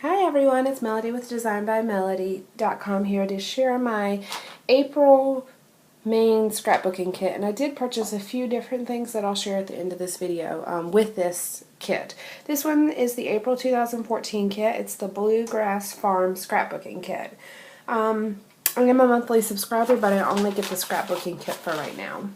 Hi everyone, it's Melody with designbymelody.com here to share my April main scrapbooking kit. And I did purchase a few different things that I'll share at the end of this video with this kit. This one is the April 2014 kit. It's the Bluegrass Farm scrapbooking kit. I am a monthly subscriber, but I only get the scrapbooking kit for right now.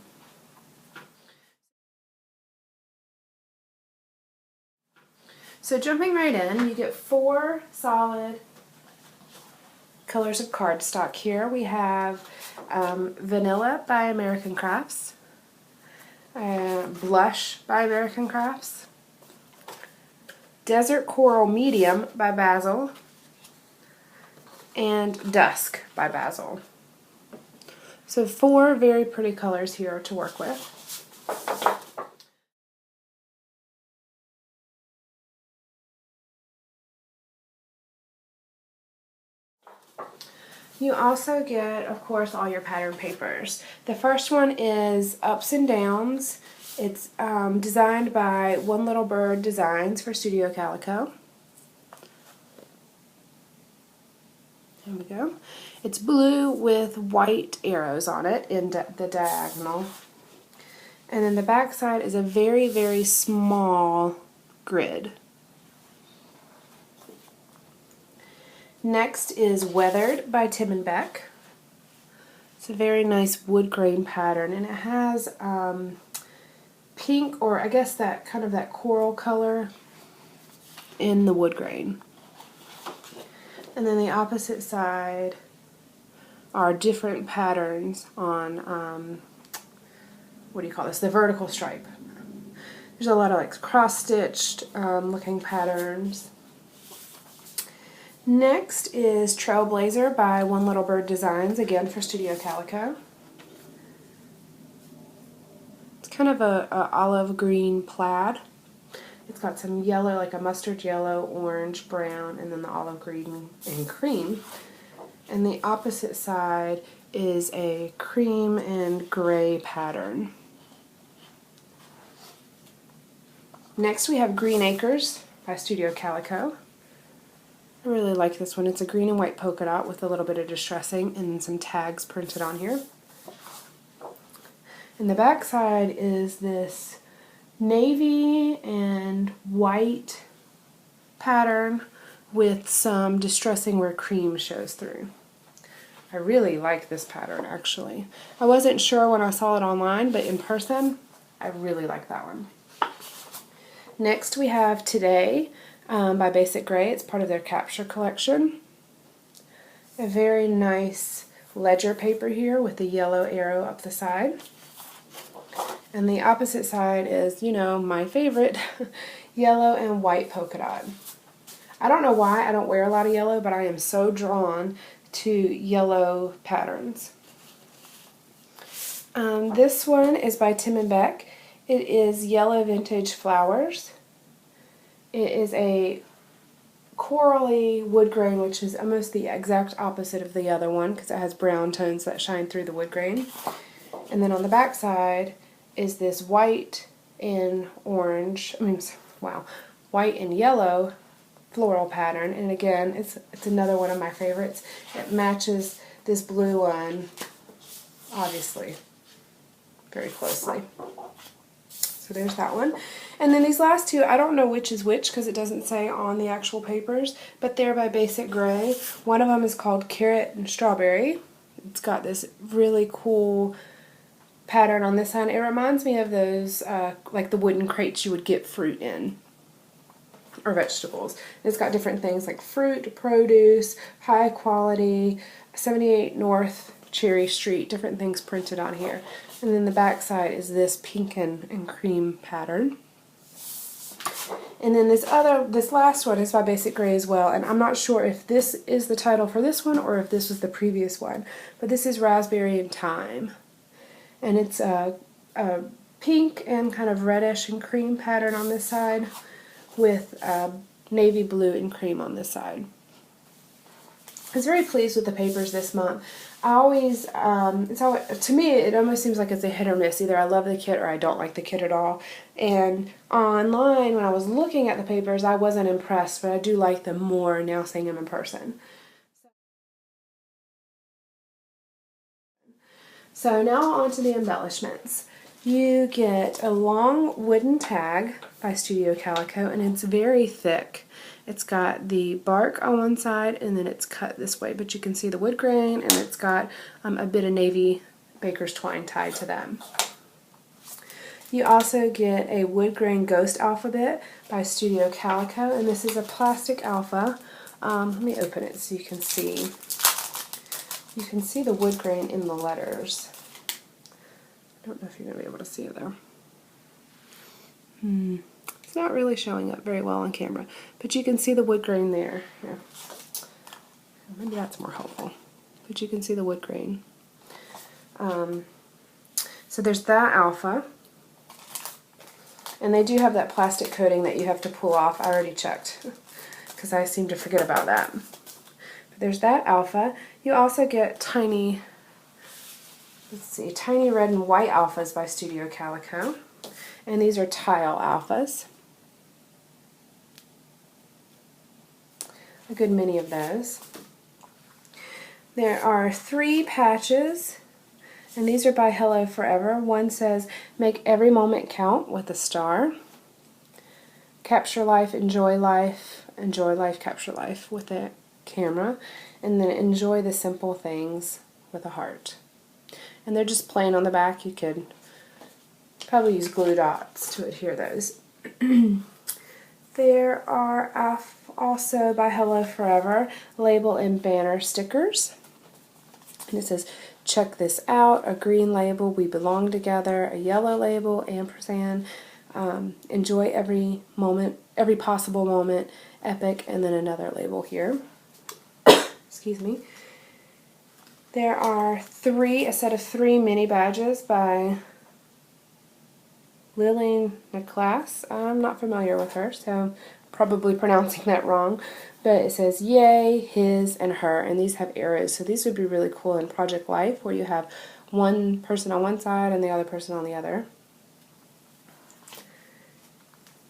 So jumping right in, you get 4 solid colors of cardstock here. We have Vanilla by American Crafts, Blush by American Crafts, Desert Coral Medium by Bazzill, and Dusk by Bazzill. So 4 very pretty colors here to work with. You also get, of course, all your pattern papers. The first one is Ups and Downs. It's designed by One Little Bird Designs for Studio Calico. There we go. It's blue with white arrows on it in the diagonal. And then the back side is a very, very small grid. Next is Weathered by Thyme and Beck. It's a very nice wood grain pattern, and it has pink, or I guess that kind of that coral color in the wood grain. And then the opposite side are different patterns on what do you call this? The vertical stripe. There's a lot of like cross-stitched looking patterns. Next is Trailblazer by One Little Bird Designs, again for Studio Calico. It's kind of a olive green plaid. It's got some yellow, like a mustard yellow, orange, brown, and then the olive green and cream. And the opposite side is a cream and gray pattern. Next we have Green Acres by Studio Calico. I really like this one. It's a green and white polka dot with a little bit of distressing and some tags printed on here. And the back side is this navy and white pattern with some distressing where cream shows through. I really like this pattern, actually. I wasn't sure when I saw it online, but in person, I really like that one. Next we have Today by Basic Gray. It's part of their Capture collection. A very nice ledger paper here with the yellow arrow up the side. And the opposite side is, you know, my favorite, yellow and white polka dot. I don't know why I don't wear a lot of yellow, but I am so drawn to yellow patterns. This one is by Thyme and Beck. It is Yellow Vintage Flowers. It is a corally wood grain, which is almost the exact opposite of the other one because it has brown tones that shine through the wood grain. And then on the back side is this white and orange, white and yellow floral pattern. And again, it's another one of my favorites. It matches this blue one, obviously, very closely. So there's that one. And then these last two, I don't know which is which because it doesn't say on the actual papers, but they're by Basic Gray. One of them is called Carrot and Strawberry. It's got this really cool pattern on this side. It reminds me of those, like the wooden crates you would get fruit in, or vegetables. It's got different things like fruit, produce, high quality, 78 North Cherry Street, different things printed on here. And then the back side is this pink and cream pattern. And then this last one is by Basic Gray as well, and I'm not sure if this is the title for this one or if this was the previous one, but this is Raspberry and Thyme. And it's a pink and kind of reddish and cream pattern on this side with navy blue and cream on this side. was very pleased with the papers this month. I always, to me, it almost seems like it's a hit or miss. Either I love the kit or I don't like the kit at all. And online, when I was looking at the papers, I wasn't impressed, but I do like them more now seeing them in person. So now on to the embellishments. You get a long wooden tag by Studio Calico, and it's very thick. It's got the bark on one side, and then it's cut this way, but you can see the wood grain, and it's got a bit of navy baker's twine tied to them. You also get a wood grain ghost alphabet by Studio Calico, and this is a plastic alpha. Let me open it so you can see. You can see the wood grain in the letters. I don't know if you're going to be able to see it though. It's not really showing up very well on camera, but you can see the wood grain there. Here. Maybe that's more helpful. But you can see the wood grain. So there's that alpha. And they do have that plastic coating that you have to pull off. I already checked because I seem to forget about that. But there's that alpha. You also get tiny, tiny red and white alphas by Studio Calico. And these are tile alphas. A good many of those. There are 3 patches, and these are by Hellow Forever. One says, make every moment count with a star. Capture life, enjoy life, capture life with a camera. And then enjoy the simple things with a heart. And they're just plain on the back. You could probably use glue dots to adhere those. There are also by Hellow Forever label and banner stickers. And it says, check this out, a green label, we belong together, a yellow label, ampersand, enjoy every moment, every possible moment, epic, and then another label here. Excuse me. There are a set of 3 mini badges by Lili Niclass. I'm not familiar with her, so probably pronouncing that wrong. But it says yay, his, and her, and these have arrows. So these would be really cool in Project Life, where you have one person on one side and the other person on the other.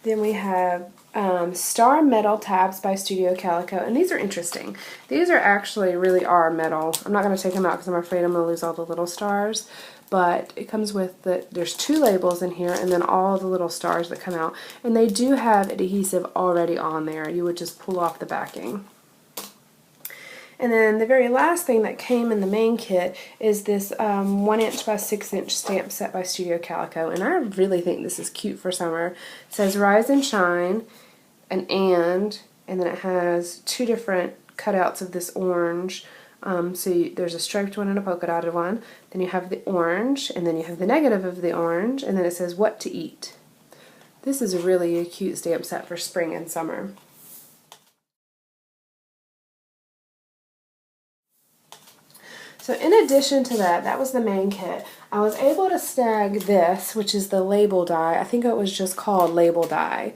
Then we have Star Metal tabs by Studio Calico, and these are interesting. These are actually really are metal. I'm not going to take them out because I'm afraid I'm going to lose all the little stars, but it comes with there's 2 labels in here and then all the little stars that come out, and they do have adhesive already on there. You would just pull off the backing. And then the very last thing that came in the main kit is this 1 inch by 6 inch stamp set by Studio Calico, and I really think this is cute for summer. It says rise and shine, and then it has 2 different cutouts of this orange. There's a striped one and a polka dotted one. Then you have the orange, and then you have the negative of the orange, and then it says what to eat. This is really a cute stamp set for spring and summer. So in addition to that, that was the main kit. I was able to snag this, which is the label die. I think it was just called label die.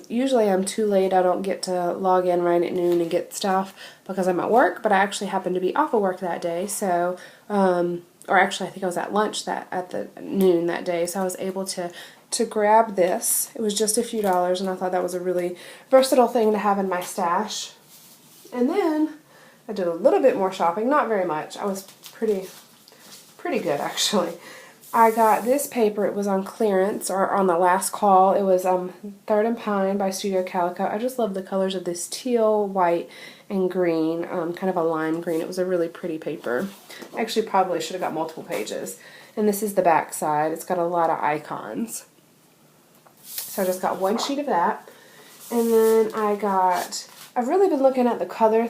Usually I'm too late. I don't get to log in right at noon and get stuff because I'm at work, but I actually happened to be off of work that day. So, or actually I think I was at lunch at the noon that day, so I was able to grab this. It was just a few dollars, and I thought that was a really versatile thing to have in my stash. And then I did a little bit more shopping, not very much. I was pretty good actually. I got this paper. It was on clearance or on the last call. It was 3rd and Pine by Studio Calico. I just love the colors of this teal, white, and green, kind of a lime green. It was a really pretty paper. Actually, probably should have got multiple pages. And this is the back side. It's got a lot of icons. So I just got 1 sheet of that. And then I've really been looking at the color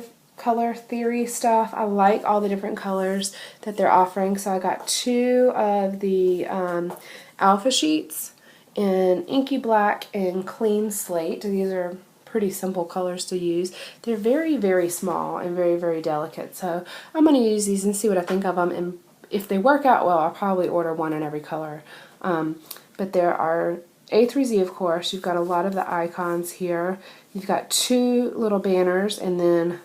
theory stuff. I like all the different colors that they're offering, so I got 2 of the alpha sheets in inky black and clean slate. These are pretty simple colors to use. They're very, very small and very, very delicate, so I'm going to use these and see what I think of them, and if they work out well, I'll probably order 1 in every color. But there are A through Z, of course. You've got a lot of the icons here. You've got 2 little banners, and then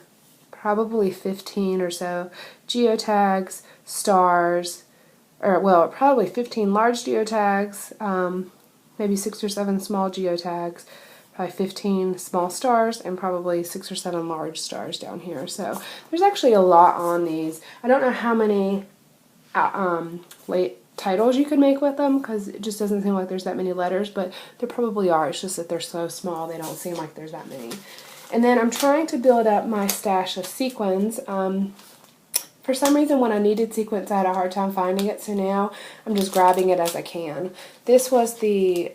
probably 15 or so geotags, stars, or well, probably 15 large geotags, maybe 6 or 7 small geotags, probably 15 small stars, and probably 6 or 7 large stars down here. So there's actually a lot on these. I don't know how many late titles you could make with them, because it just doesn't seem like there's that many letters, but there probably are. It's just that they're so small they don't seem like there's that many. And then I'm trying to build up my stash of sequins. For some reason, when I needed sequins, I had a hard time finding it, so now I'm just grabbing it as I can. This was the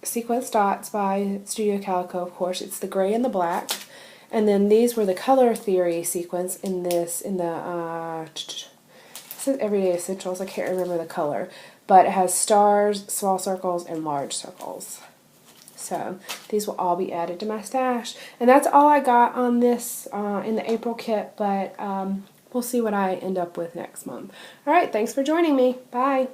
Sequence Dots by Studio Calico, of course. It's the gray and the black. And then these were the Color Theory sequins in this, in the, it says Everyday Essentials. I can't remember the color. But it has stars, small circles, and large circles. So these will all be added to my stash. And that's all I got on this in the April kit, but we'll see what I end up with next month. All right, thanks for joining me. Bye.